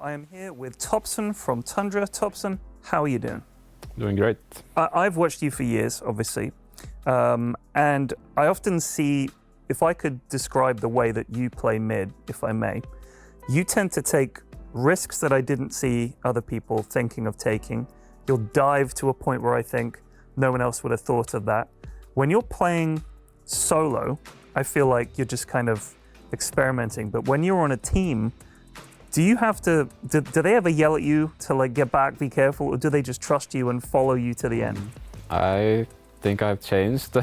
I am here with TOPSON from Tundra. TOPSON, how are you doing? Doing great. I've watched you for years, obviously, and I often see, if I could describe the way that you play mid, if I may, you tend to take risks that I didn't see other people thinking of taking. You'll dive to a point where I think no one else would have thought of that. When you're playing solo, I feel like you're just kind of experimenting, but when you're on a team, do you have to, do they ever yell at you to like get back, be careful, or do they just trust you and follow you to the end? I think I've changed.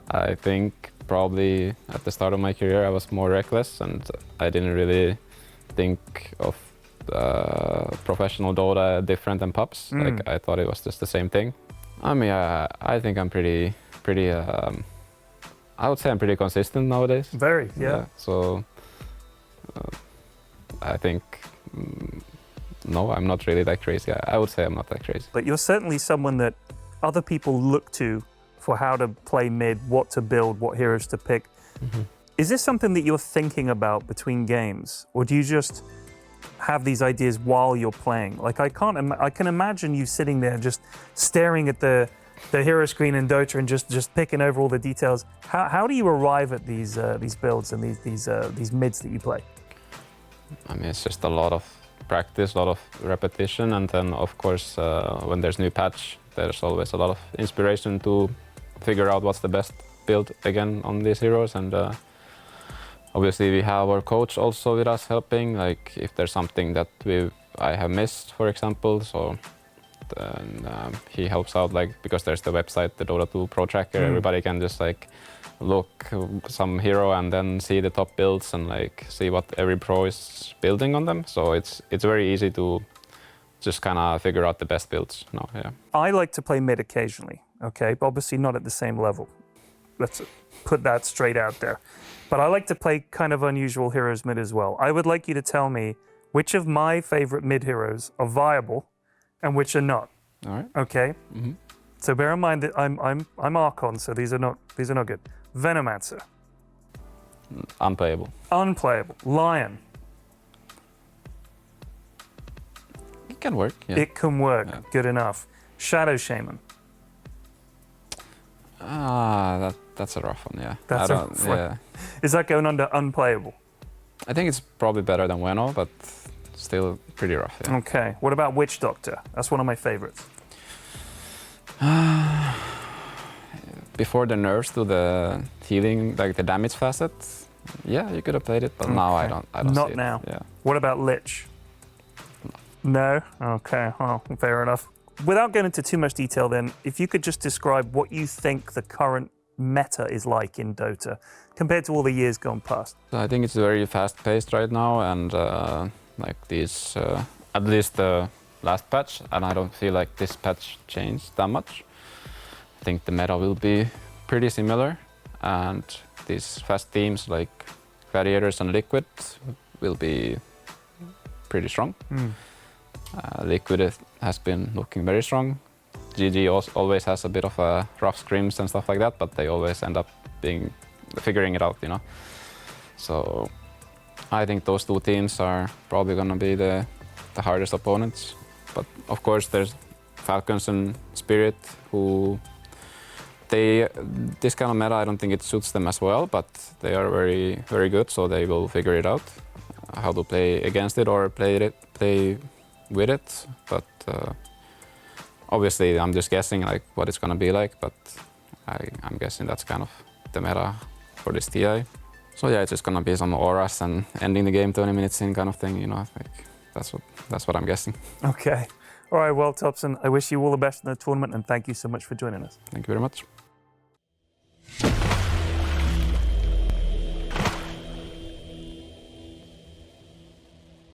I think probably at the start of my career I was more reckless and I didn't really think of professional Dota different than PUBs. Like I thought it was just the same thing. I mean, I think I'm pretty. I would say I'm pretty consistent nowadays. Very, yeah. So I think no, I'm not really that crazy. I would say I'm not that crazy. But you're certainly someone that other people look to for how to play mid, what to build, what heroes to pick. Is this something that you're thinking about between games, or do you just have these ideas while you're playing? Like I can imagine you sitting there just staring at the hero screen in Dota and just picking over all the details. How do you arrive at these builds and these mids that you play? I mean, it's just a lot of practice, a lot of repetition, and then of course when there's new patch, there's always a lot of inspiration to figure out what's the best build again on these heroes. And obviously we have our coach also with us helping, like if there's something that I have missed, for example, so then he helps out, like because there's the website, the Dota 2 Pro Tracker, everybody can just like look some hero and then see the top builds and like see what every pro is building on them. So it's very easy to just kind of figure out the best builds now. Yeah. I like to play mid occasionally, okay, but obviously not at the same level. Let's put that straight out there. But I like to play kind of unusual heroes mid as well. I would like you to tell me which of my favorite mid heroes are viable and which are not. All right. Okay. So bear in mind that I'm Archon, so these are not good. Venomancer. Unplayable. Unplayable. Lion. It can work. Yeah. It can work. Yeah. Good enough. Shadow Shaman. That's a rough one. Yeah. That's a rough one. Yeah. Is that going under unplayable? I think it's probably better than Veno, but still pretty rough. Yeah. Okay. What about Witch Doctor? That's one of my favorites. Before the nerfs to the healing, like the damage facet, yeah, you could have played it, but now I don't Not see it. now. Yeah. What about Lich? No? Okay, well, fair enough. Without going into too much detail then, if you could just describe what you think the current meta is like in Dota compared to all the years gone past. So I think it's very fast-paced right now, and like these, at least the last patch, and I don't feel like this patch changed that much. I think the meta will be pretty similar, and these fast teams like Gladiators and Liquid will be pretty strong. Liquid has been looking very strong. GG always has a bit of a rough scrims and stuff like that, but they always end up figuring it out, you know. So I think those two teams are probably gonna be the hardest opponents. But of course there's Falcons and Spirit who this kind of meta, I don't think it suits them as well, but they are very, very good, so they will figure it out how to play against it or play with it. But obviously I'm just guessing like what it's gonna be like, but I'm guessing that's kind of the meta for this TI. So yeah, it's just gonna be some auras and ending the game 20 minutes in kind of thing, you know, like that's what I'm guessing. Okay. All right, well, TOPSON, I wish you all the best in the tournament and thank you so much for joining us. Thank you very much.